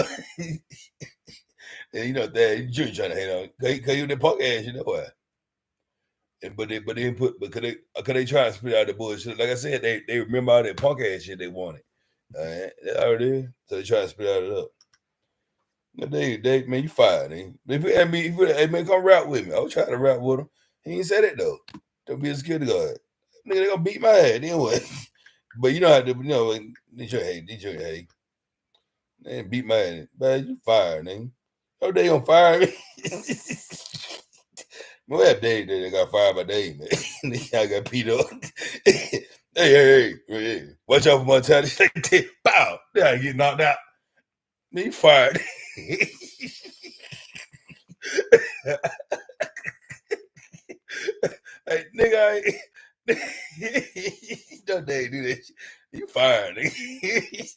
And you know that you trying to hate on cause you the punk ass, you know what? But they could they try to spit out the bullshit? Like I said, they remember all that punk ass shit they wanted. That already. So they try to spit out it up. But they man, you fired. If you had me, hey man, come rap with me. I was trying to rap with him. He ain't said it though. Don't be a scared of God. Nigga, they gonna beat my ass anyway. But you know how to, Detroit hate. They beat my ass. Man, you fired, nigga. Oh, they gonna fire me. Well, that day they got fired by Dave, man. I got beat up. hey, watch out for Montana. Bow. Yeah, get knocked out. Man, you fired. Hey, nigga, don't they do that shit. You fired, nigga.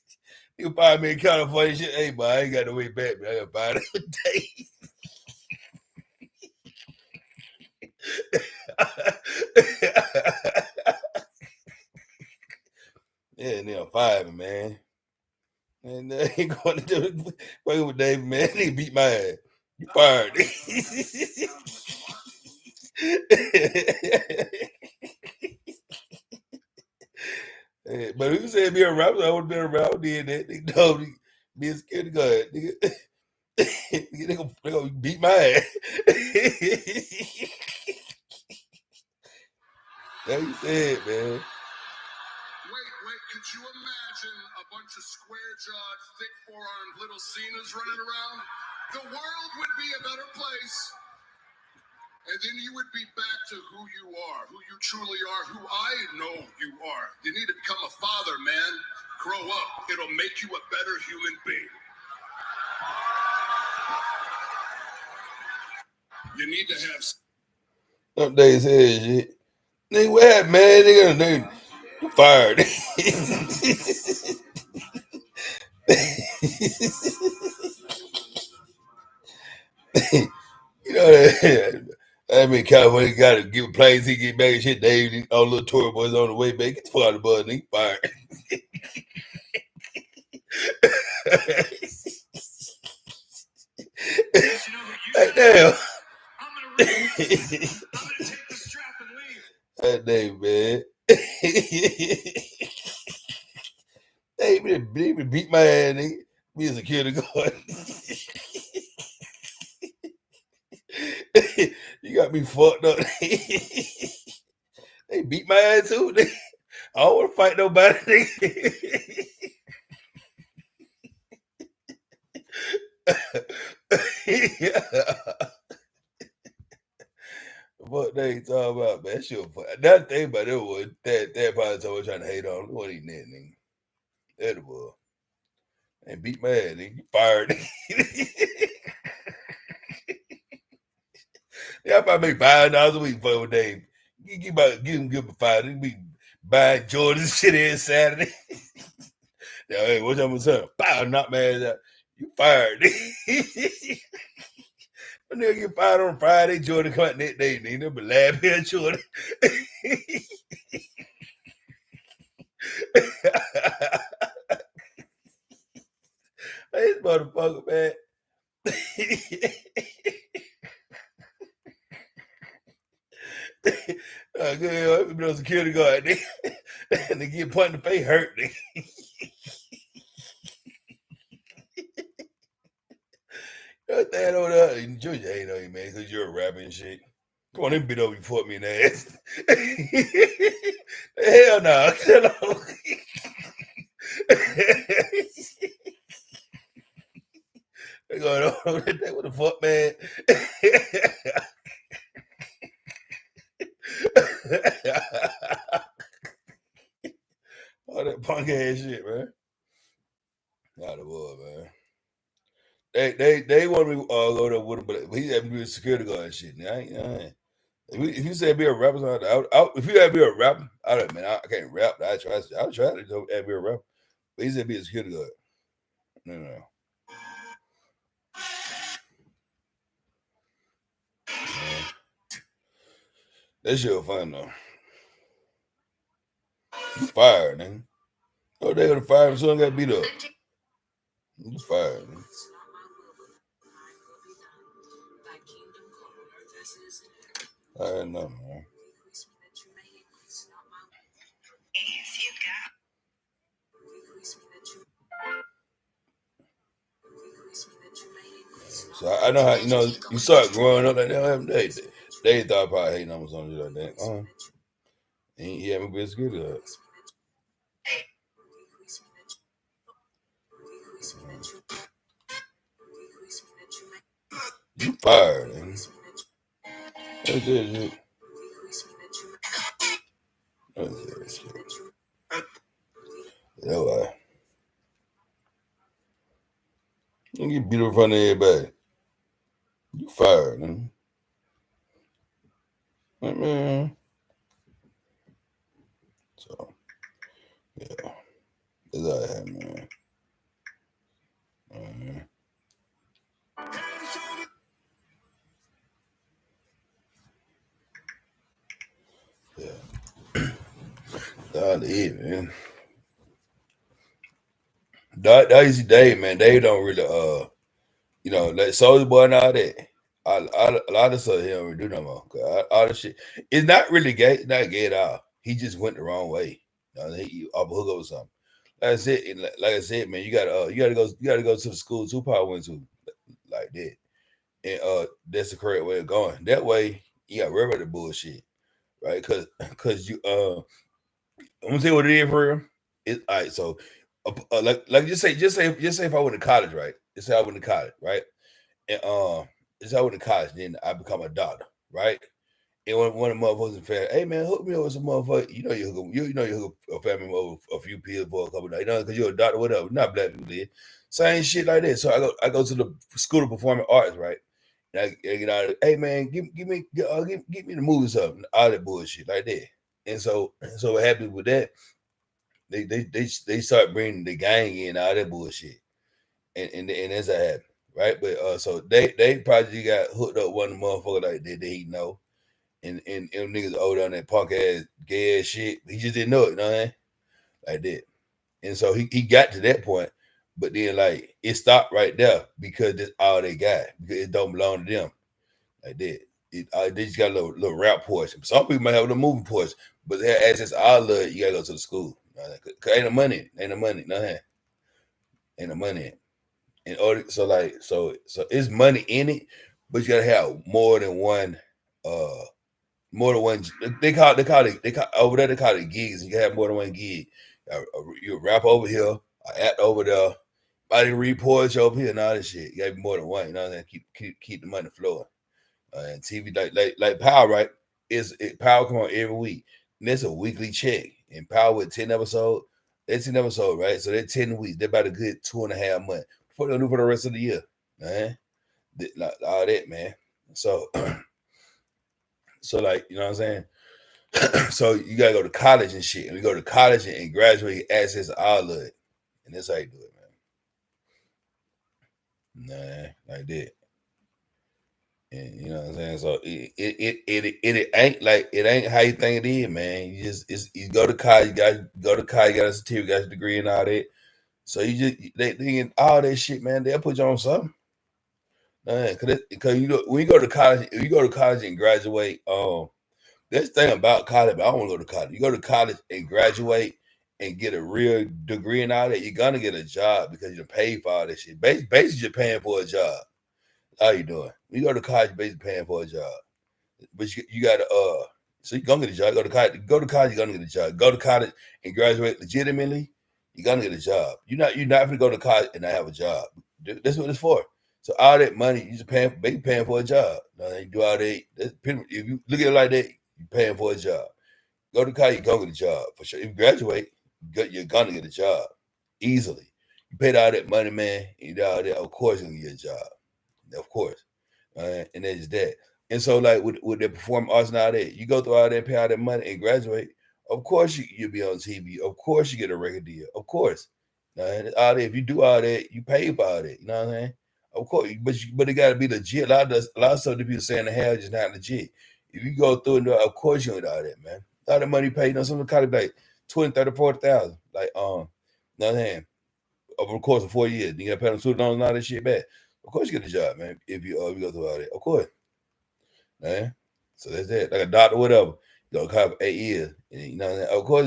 You fired me in California shit. Hey, boy, I ain't got no way back, man. I got fired today. Yeah, and they'll fire me, man. And he going to do working with David, man. He beat my ass. You fired. But if you said be a rapper, I would have been around did that. They told me being scared of God. Nigga. they gonna beat my ass. That you said, man. Wait, could you imagine a bunch of square-jawed, thick forearmed little Cenas running around? The world would be a better place. And then you would be back to who you are, who you truly are, who I know you are. You need to become a father, man. Grow up. It'll make you a better human being. You need to have some days here shit. Nigga, what happened, man? Nigga fired. You know that. I mean, California got to give planes. He get back and shit. Dave, all little tour boys on the way back. Get the fuck out of the bus, nigga. Fired. Hey, damn. I'm gonna take the strap and leave. That day, man. They beat my ass, nigga. Me a security guard. You got me fucked up. They beat my ass too. I don't want to fight nobody. What they talking about, man? Shit, that thing about it was that probably told trying to hate on. What he did, nigga? That was. And beat my ass, nigga. Fired. Yeah, I probably make $5 a week for a day. Give him $5. He be buying Jordans shit every Saturday. Yeah, hey, what's up with son? Pow, knock my ass out. You fired. When nigga get fired on Friday, Jordan come out that day, nigga. They'll be laughing at Jordan. This motherfucker, man. Good, you know, security guard, nigga. And they get punched in the face, hurt, nigga. That over there in Georgia ain't on you, man, because you're a rapper and shit. Come on, them bit over you fought me in the ass. Hell no. They going on what the fuck, man? All that punk ass shit, man. Not the boy, man. They want me to go there with him, but he had to be a security guard and shit. If you said be a rapper, if you had to be a rapper, I don't man, I can't rap. I'll try to go and be a rapper. But he said be a security guard. No. That shit was fun though. You fired, nigga. Oh, they gonna fire him, so got beat up. You fired, nigga. I don't know, man. So I know how, you know, you start growing up like that. They thought probably hating on something like that. He had me be a security guard. You fired, nigga. That's it. Yeah, why? You get beat up in front of everybody. You fired, man. Like, man. So, yeah. That's all I have, man. Yeah. That's it, man. That easy Dave, man. Dave don't really you know, like Soulja Boy and all that. A lot of stuff he don't really do no more. All the shit. It's not really gay. It's not gay at all. He just went the wrong way. You know, he off a hook or something. Like I said, man, you gotta go to the school Tupac went to, like that. And that's the correct way of going. That way, you got rid of the bullshit. Right? Cause you I'm gonna tell you what it is for real. It's all right, so like just say if I went to college, right? Just say I went to college, right? And just say I went to college, then I become a doctor, right? And one of the motherfuckers in family, hey man, hook me up with some motherfucker. You know you hook a family member over a few pills for a couple of days, because you're a doctor, whatever. Not black people did. Same shit like that. So I go to the School of Performing Arts, right? And I get out of, hey man, give me the movies up and all that bullshit like that. And so what happened with that? They start bringing the gang in, all that bullshit, and that's what happened, right? But so they probably got hooked up one of the motherfuckers like that he know, and niggas old on that punk ass gay ass shit. He just didn't know it, you know what I mean? Like that. And so he got to that point, but then like it stopped right there because that's all they got, because it don't belong to them. Like that. They just got a little rap portion. Some people might have a movie portion, but they have access to all of it. You gotta go to the school. Cause ain't no money. Ain't no money. Nothing. Ain't no money. In order, so it's money in it, but you gotta have more than one. They call over there. They call it gigs. You can have more than one gig. You rap over here, act over there, body reports over here, and all this shit. You gotta be more than one. You know what I'm saying? Keep the money flowing. And TV like Power, right? Power come on every week. And that's a weekly check. And Power with 10 episodes, that's 10 episodes, right? So they're 10 weeks. They're about a good 2.5 months. What they'll do for the rest of the year, man? Like, all that, man. So like, you know what I'm saying? So you gotta go to college and shit. And we go to college and graduate, access to all of it. And that's how you do it, man. Nah, like that. And you know what I'm saying? So it ain't like, it ain't how you think it is, man. You go to college, you got a certificate, got a degree and all that. So they thinking all that shit, man. They'll put you on something. Because when you go to college, and graduate, that's the thing about college. But I don't want to go to college. You go to college and graduate and get a real degree and all that, you're gonna get a job because you're paid for all that shit. Basically, you're paying for a job. How you doing? You go to college, basically paying for a job, but you gotta so you're gonna get a job. Go to college, you're gonna get a job. Go to college and graduate legitimately, you're gonna get a job. You're not gonna go to college and not have a job. That's what it's for. So all that money you just paying for a job. You do all that. That's pretty much, if you look at it like that, you're paying for a job. Go to college, you're gonna get a job for sure. If you graduate, you're gonna get a job easily. You paid all that money, man. You do all that. Of course, you're gonna get a job. Of course. And that's that. And so, like with the performing arts and all that, you go through all that, pay all that money, and graduate. Of course, you'll be on TV. Of course, you get a record deal. Of course. And all that, if you do all that, you pay for all that. You know what I'm saying? Of course, but it got to be legit. A lot of stuff that people saying the hell is not legit. If you go through and do it, of course you don't do all that, man. All the money paid, some kind of like 20, 30, 40,000. Like, you know what I'm saying? Over the course of 4 years, you got to pay them student loans and all that shit back. Of course you get a job, man, if you go through all that. Of course. Man. So that's that. Like a doctor, whatever. You know, have 8 years. And, you know what I'm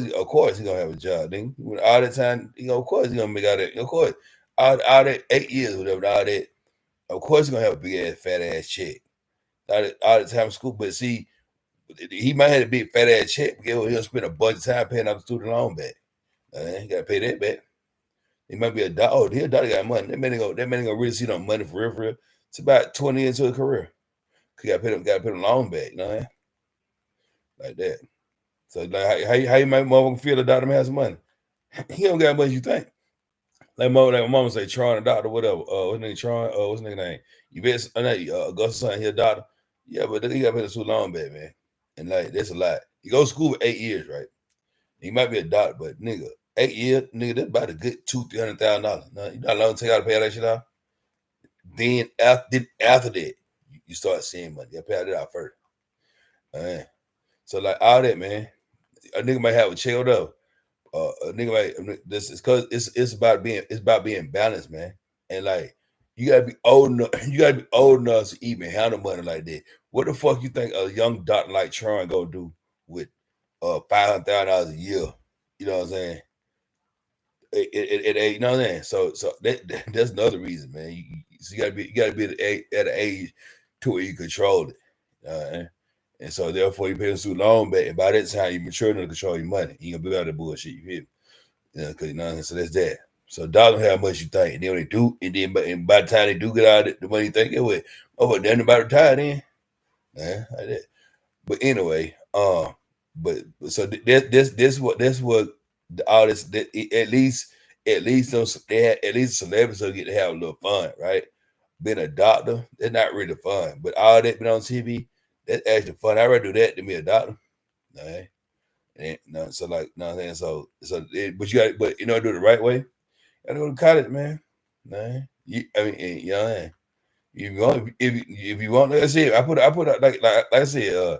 saying? Of course he's gonna have a job. Then all the time, of course he's gonna make all that. Of course. All that 8 years, whatever, all that. Of course he's gonna have a big ass fat ass check. All the time in school. But see, he might have a big fat ass check because he'll spend a bunch of time paying off the student loan back. He gotta pay that back. He might be a doctor. Oh, he got money. That man ain't gonna really see no money for real. It's about 20 years into a career. You gotta pay them loan back, you know what I mean? Like that. So like how you make motherfucker feel the doctor has some money? He don't got much you think. Like my mama say Tron, a doctor, whatever. What's his name? Tron, what's his name? You bet Augustus son, he a doctor. Yeah, but he gotta pay the student loan back, man. And like that's a lot. You go to school for 8 years, right? He might be a doctor, but nigga, 8 years, nigga, that's about a good $200,000-$300,000. You know how long it take out to pay all that shit off? Then after that, you start seeing money. You pay all that out first. So like all that, man. A nigga might have a check up. A nigga might this is cause it's about being balanced, man. And like you gotta be old enough to even handle money like that. What the fuck you think a young doctor like Tron gonna do with $500,000 a year? You know what I'm saying? You know what I'm saying? So that's another reason, man. You gotta be at an age to where you control it. And so therefore you pay the student loan back, and by that time you mature enough to control your money. You gonna be out of bullshit, you hear me? Cause you know what I'm saying? So that's that. So dollars don't have much you think. And then when they do, and by the time they do get out of the money you think it with, they're about to retire then. Like that. But anyway, but so this what all this at least those they had at least celebrities will get to have a little fun, right? Being a doctor, it's not really fun, but all that been on TV, that's actually fun. I'd rather do that than be a doctor. Okay. And no, so like no, I'm saying but you got but you know do it the right way. You gotta go to college, man. I mean, you know, if you want, if you want, like I said, I put like I said,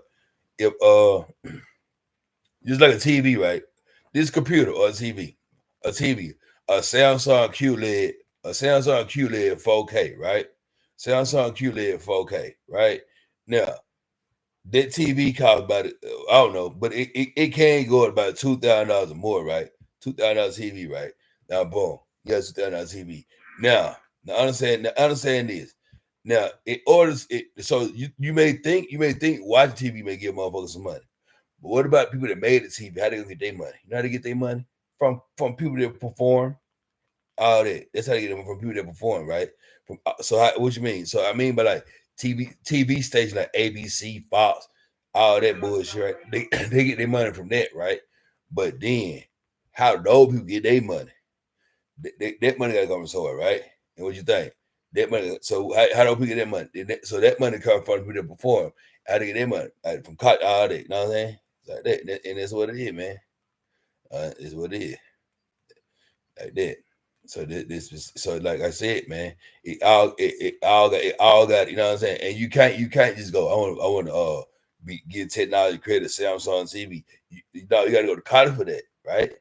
if just like a TV, right? This computer or a TV, a Samsung QLED, a Samsung QLED 4K, right? Samsung QLED 4K, right? Now that TV costs about I don't know, but it can go at about $2,000 or more, right? $2,000 TV, right? Now, boom, you got $2,000 TV. Now understand this. Now, it orders it. So you may think watching TV may give motherfuckers some money, but what about people that made the TV? How they gonna get their money? You know how to get their money from people that perform all that. That's how they get them from people that perform, right? From what you mean? So I mean by like TV stations like ABC, Fox, all that bullshit, right? They get their money from that, right? But then how those people get their money? That money gotta come from somewhere, right? And what you think? That money. So how do people get that money? So that money comes from people that perform. How they get their money? Like from cut all that. You know what I'm saying? It's like that, and that's what it is, man. It's what it is. Like that. So this was so like I said, man, it all got you know what I'm saying, and you can't just go. I want to get technology credit Samsung TV. You got to go to college for that, right?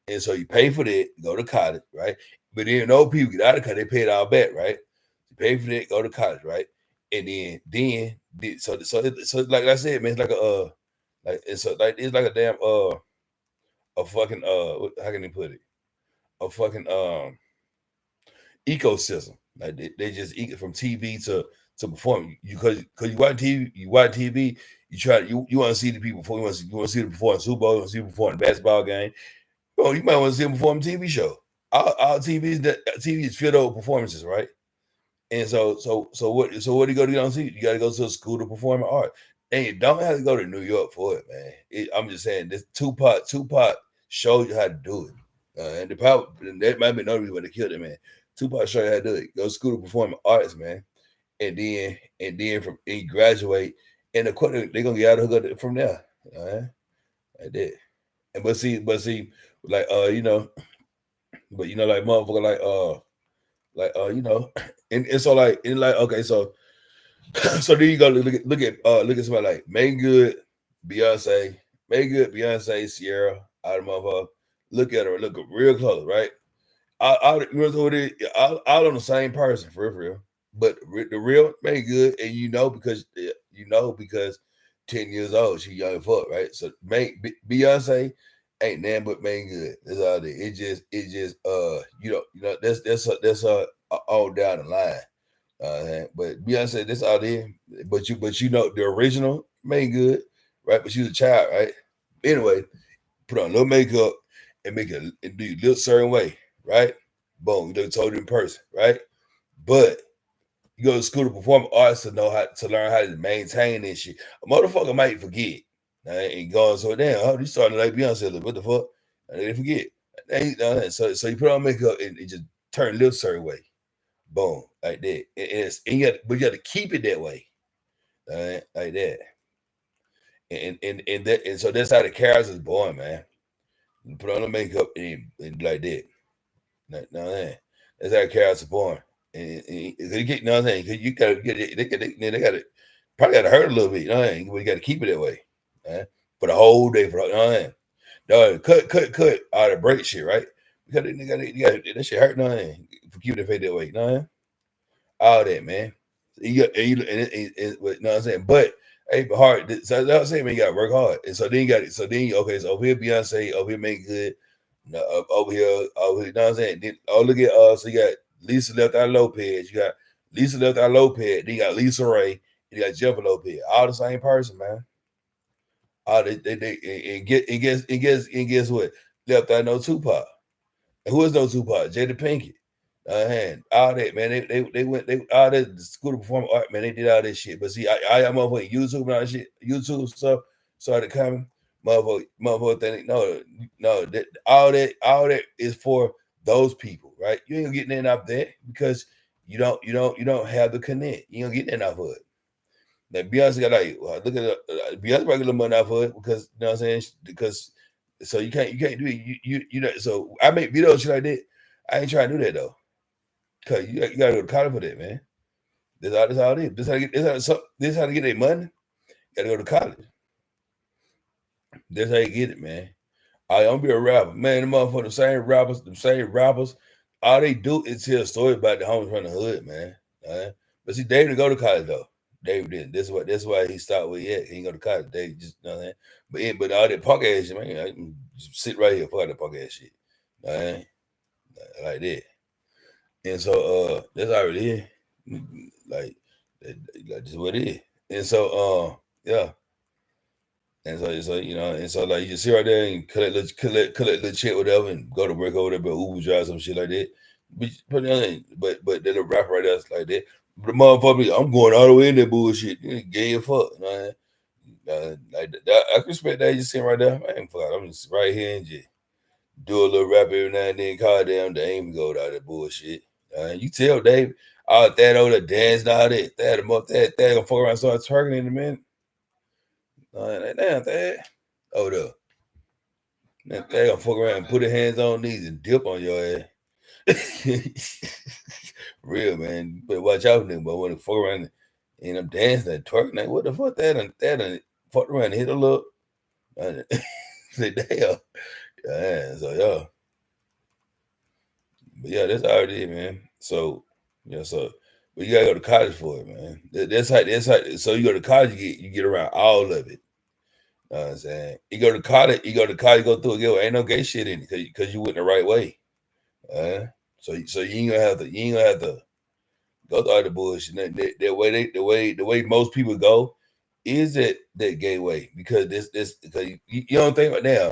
And so you pay for that, go to college, right? But then no people get out of college, they pay it all back, right? You pay for that, go to college, right? And then so like I said, man, it's like it's like a damn a fucking how can they put it? A fucking ecosystem. Like they just eat it from TV to perform. Because you watch TV, you want to see the people before you want to see them perform in Super Bowl, you want to see them perform in basketball game. Bro, you might want to see them perform in TV show. All TV is filled up with performances, right? And so what do you go to get on TV? You got to go to a school to perform art. And you don't have to go to New York for it, man. I'm just saying this Tupac showed you how to do it. And the power that might be no reason why they killed it, man. Tupac showed you how to do it. Go to school to performing arts, man. And then from you graduate, and of course they're gonna get out of hook from there. Like that. And but see, like you know, but you know, like motherfucker, and so like okay, so so then you go look at somebody like Meagan Good, Beyonce, Sierra, all the motherfucker. Look at her, look real close, right? All on the same person for real. But the real Meagan Good, and because 10 years old, she young fuck, right? So Beyonce ain't nothing but Meagan Good. That's all it is. It just that's all down the line. But Beyonce, that's all it is. But you know the original Meagan Good, right? But she was a child, right? Anyway, put on a little makeup and make it and do a little certain way, right? Boom, you told you in person, right? But you go to school to perform arts to learn how to maintain this shit. A motherfucker might forget. And going so damn, oh, you starting like Beyonce, what the fuck? And they forget. So you put on makeup and it just turn a little certain way. Boom, like that. But you got to keep it that way. Like that. And so that's how the character is born, man. You put on the makeup and like that. That's how the character is born. And you get, you know what I'm saying? Because you gotta get it, they got it, probably got to hurt a little bit, you know what I mean? But you got to keep it that way, for the whole day, you know what I mean? No, cut all the break shit, right? Because that shit hurt, you know what I mean? For keeping the face that way, you know what I mean? All that, man. You know what I'm saying? But hey, but hard. So that's what I'm saying, man. You got to work hard, and so then you got it. So then okay, so over here Beyonce, over here Meagan Good, over here, you know what I'm saying? Then look at so you got Lisa Left Eye Lopez, you got Lisa Left Eye Lopez, then you got Lisa Ray, you got Jennifer Lopez, all the same person, man. All they and guess what? Left Eye no Tupac. And who is no Tupac? Jada Pinkett. All that, man. They went all that school to performing art, man. They did all that shit. But see, I motherfucking YouTube and all that shit, YouTube stuff started coming. Motherfucker think no, all that is for those people, right? You ain't getting in off that because you don't have the connect. You ain't getting in off of it. Now Beyonce got like look at Beyonce probably get a little money off of it because you know what I'm saying, because so you can't do it. You know, so I make videos shit like that. I ain't trying to do that though. Cause you gotta go to college for that, man. That's all it is. This how to get their money. You gotta go to college. That's how you get it, man. I don't be a rapper, man. The motherfucker, the same rappers. All they do is tell a story about the homies from the hood, man. But see, Dave didn't go to college though. Dave didn't. That's why he stopped where he at. He didn't go to college. Dave just, you know what I'm saying? But all that punk ass shit, man, I can just sit right here for that punk ass shit. Like that. And so that's how it is. Like just what it is. And so yeah. And so you know, and so like you just sit right there and collect little check whatever and go to work over there, but Uber drive some shit like that. But then a rapper right there like that. But the motherfucker, I'm going all the way in that bullshit. Gay as fuck. You know what I mean? Like that, I can respect that. You sitting right there, man. Fuck, I'm just right here and just do a little rap every now and then. Call damn, they ain't go out that bullshit. You tell Dave, all that over the dance and all that. That gonna fuck around and start twerking in a minute. Damn, that. Oh, no. That gonna fuck around and put their hands on these and dip on your ass. Real, man. But watch out, nigga. But when they fuck around and end up dancing and twerking, like, what the fuck that fuck around and hit a look. Say, damn. Yeah, so, yeah. But yeah, that's how it is, man. So, yeah, so, but you gotta go to college for it, man. That's how. So you go to college, you get around all of it. You know what I'm saying? You go to college, go through it. Ain't no gay shit in it because you went the right way. So you ain't gonna have to go through all the bullshit. The way most people go is that gay way because because you don't think about now.